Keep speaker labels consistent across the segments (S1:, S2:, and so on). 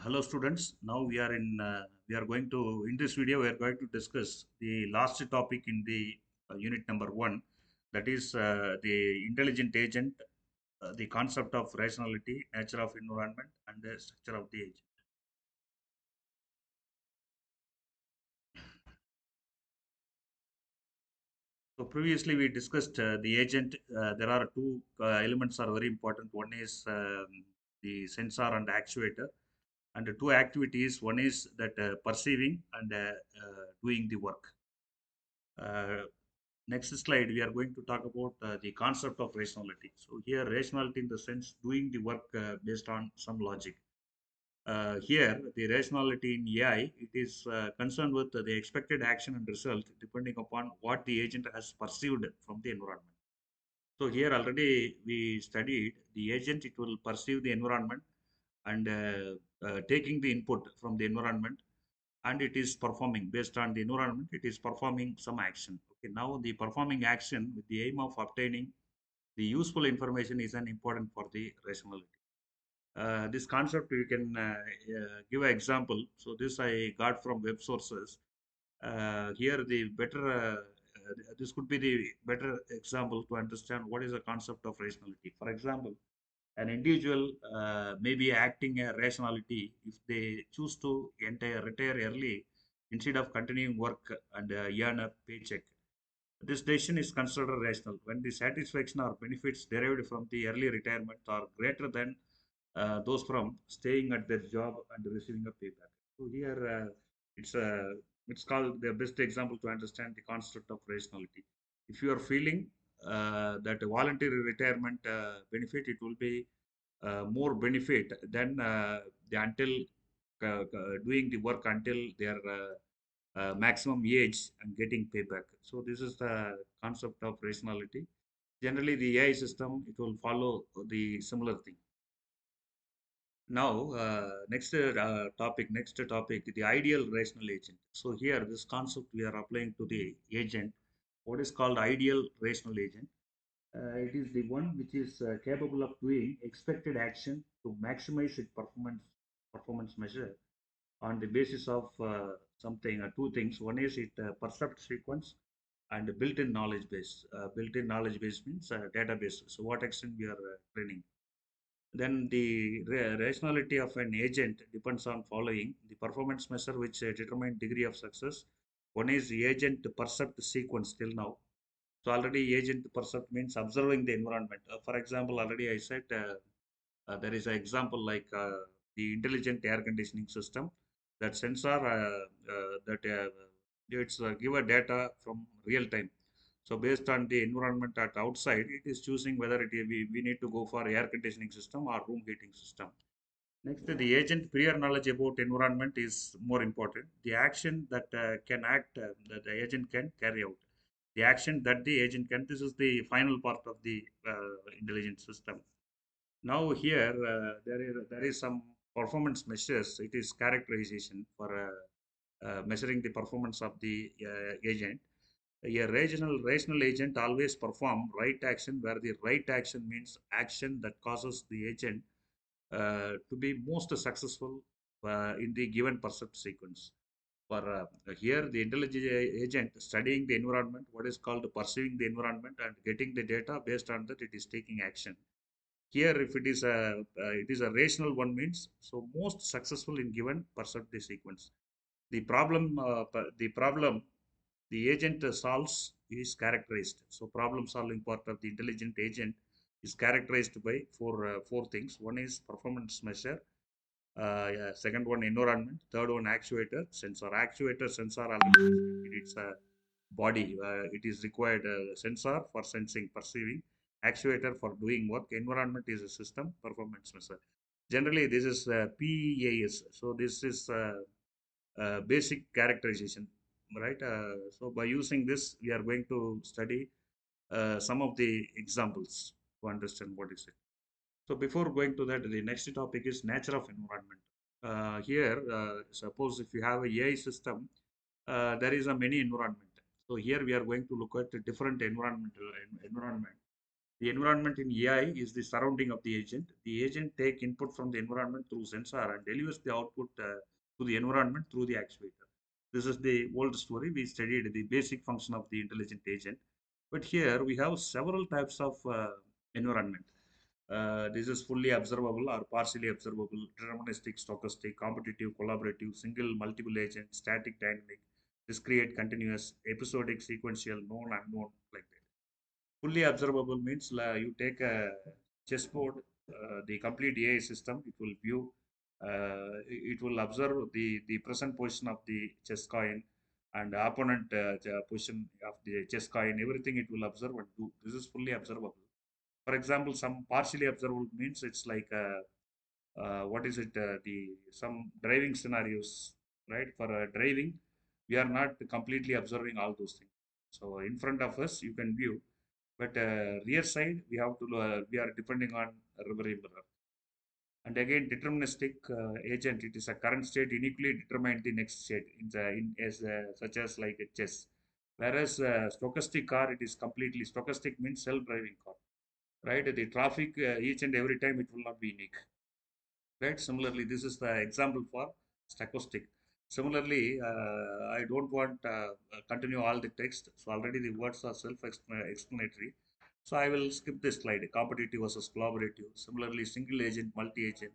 S1: Hello students. Now we are going to in this video we are going to discuss the last topic in the unit number 1, that is the intelligent agent, the concept of rationality, nature of environment, and the structure of the agent. So previously we discussed the agent. There are two elements are very important. One is the sensor and actuator, and the two activities. One is that perceiving and doing the work. Uh, Next slide, we are going to talk about the concept of rationality. So here, rationality in the sense doing the work based on some logic. Here, the rationality in AI, it is concerned with the expected action and result depending upon what the agent has perceived from the environment. So here already we studied the agent, it will perceive the environment and taking the input from the environment, and it is performing based on the environment, it is performing some action. Okay, now the performing action with the aim of obtaining the useful information is an important for the rationality. This concept you can give an example. So this I got from web sources. Here the better this could be the better example to understand what is the concept of rationality. For example, an individual may be acting a rationality if they choose to retire early instead of continuing work and earn a paycheck. This decision is considered rational when the satisfaction or benefits derived from the early retirement are greater than those from staying at their job and receiving a payback. So here it's uh, it's called the best example to understand the concept of rationality. If you are feeling that a voluntary retirement benefit, it will be more benefit than the until doing the work until their maximum age and getting payback. So this is the concept of rationality. Generally, the AI system, it will follow the similar thing. Now, next topic, the ideal rational agent. So here, this concept we are applying to the agent. What is called ideal rational agent? It is the one which is capable of doing expected action to maximize its performance measure on the basis of something two things. One is it percept sequence and built-in knowledge base. Built-in knowledge base means database. So what extent we are training. Then the rationality of an agent depends on following the performance measure which determine degree of success. One is the agent percept sequence till now. So already agent percept means observing the environment. For example, already I said there is an example like the intelligent air conditioning system. That sensor that it's give a data from real time. So based on the environment at outside, it is choosing whether we need to go for air conditioning system or room heating system. Next, the agent prior knowledge about environment is more important. The action that can act that the agent can carry out. The action that the agent can. This is the final part of the intelligent system. Now here there is some performance measures. It is characterization for measuring the performance of the agent. A rational agent always perform right action where the right action means action that causes the agent to be most successful in the given percept sequence. For here, the intelligent agent studying the environment, what is called perceiving the environment and getting the data based on that, it is taking action. Here, if it is a rational one means so most successful in given perceptive sequence. The problem the agent solves is characterized. So problem solving part of the intelligent agent is characterized by four things. One is performance measure. Yeah, second one environment. Third one actuator. Sensor. It's a body. It is required sensor for sensing, perceiving, actuator for doing work. Environment is a system performance measure. Generally, this is PEAS. So this is basic characterization, right? So by using this, we are going to study some of the examples to understand what is it. So before going to that, the next topic is nature of environment. Here, suppose if you have a AI system, there is a many environment. So here we are going to look at the different environment. The environment in AI is the surrounding of the agent. The agent take input from the environment through sensor and delivers the output to the environment through the actuator. This is the old story. We studied the basic function of the intelligent agent. But here we have several types of environment. This is fully observable or partially observable, deterministic, stochastic, competitive, collaborative, single, multiple agent, static, dynamic, discrete, continuous, episodic, sequential, known, unknown, like that. Fully observable means you take a chessboard, the complete AI system, it will view, it will observe the present position of the chess coin and the opponent position of the chess coin, everything it will observe and do. This is fully observable. For example, some partially observable means it's like what is it? The some driving scenarios, right? For driving, we are not completely observing all those things. So in front of us, you can view, but rear side we have to we are depending on a reverie mirror. And again, deterministic agent, it is a current state uniquely determine the next state in the in as such as like a chess. Whereas stochastic car, it is completely stochastic means self-driving car, right? The traffic each and every time it will not be unique, right? Similarly, this is the example for stochastic. Similarly, I don't want continue all the text, so already the words are self-explanatory. So I will skip this slide. Competitive versus collaborative. Similarly, single agent, multi-agent,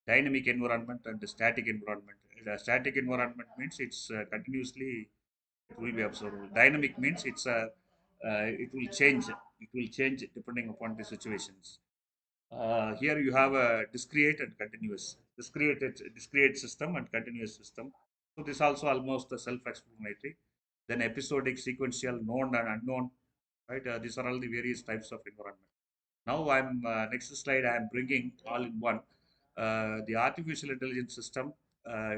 S1: dynamic environment, and static environment. The static environment means it's continuously it will be observable. Dynamic means it will change. It will change depending upon the situations. Here you have a discrete and continuous, discrete system and continuous system. So this also almost self-explanatory. Then episodic, sequential, known and unknown, right? These are all the various types of environment. Now I'm next slide. I am bringing all in one. The artificial intelligence system,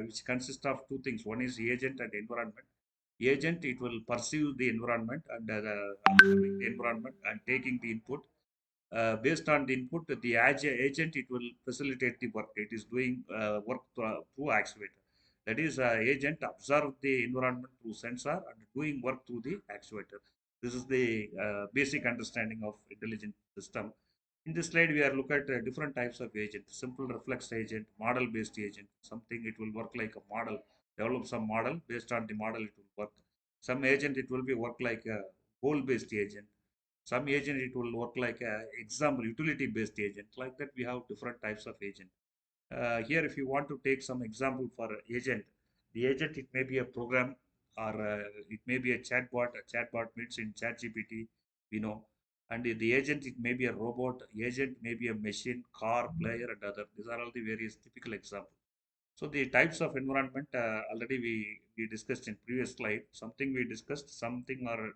S1: which consists of two things. One is agent and environment. Agent, it will perceive the environment and observing the environment and taking the input based on the input, the agent it will facilitate the work. It is doing work through actuator. That is, agent observe the environment through sensor and doing work through the actuator. This is the basic understanding of intelligent system. In this slide, we are look at different types of agent: simple reflex agent, model-based agent. Something it will work like a model, develop some model based on the model it will work. Some agent it will be work like a goal-based agent. Some agent it will work like a example utility based agent. Like that we have different types of agent. Here if you want to take some example for agent, the agent it may be a program or it may be a chatbot. A chatbot means in chat gpt, we know. And the agent it may be a robot, agent may be a machine, car, player, and other. These are all the various typical examples. So the types of environment already we discussed in previous slide. Something we discussed, something are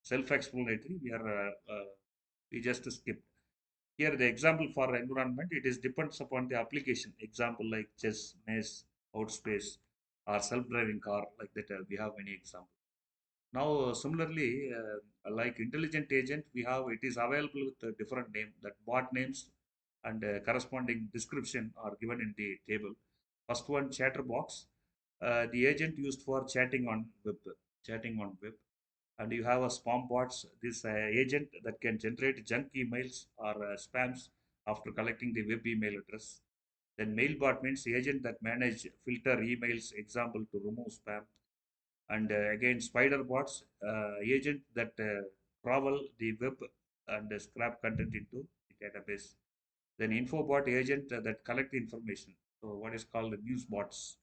S1: self-explanatory. We just skipped. Here the example for environment, it is depends upon the application. Example like chess, maze, outspace, or self-driving car, like that. We have many examples. Now, similarly, like intelligent agent, we have it is available with a different name. That bot names and corresponding description are given in the table. First one, chatterbox, the agent used for chatting on web. And you have a spam bots. This agent that can generate junk emails or spams after collecting the web email address. Then mailbot means agent that manage filter emails, example to remove spam. And again spider bots, agent that travel the web and scrap content into the database. Then infobot agent that collect information, so what is called the news bots.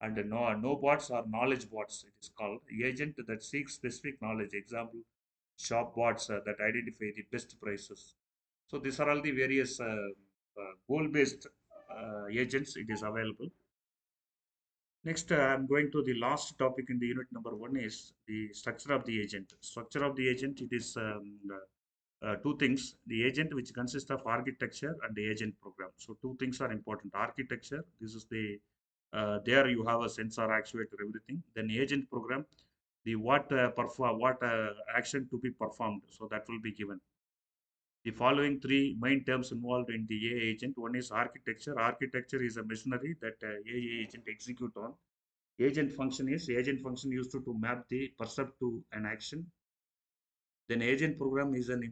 S1: And no bots or knowledge bots, it is called agent that seeks specific knowledge, example shop bots that identify the best prices. So these are all the various goal based agents it is available. Next, I'm going to the last topic in the unit number one is the structure of the agent. Structure of the agent, it is two things. The agent, which consists of architecture and the agent program. So two things are important. Architecture, this is the, there you have a sensor, actuator, everything. Then agent program, the what action to be performed. So that will be given. The following three main terms involved in the AI agent. One is architecture. Architecture is a machinery that AI agent execute on. Agent function used to map the percept to an action. Then agent program is an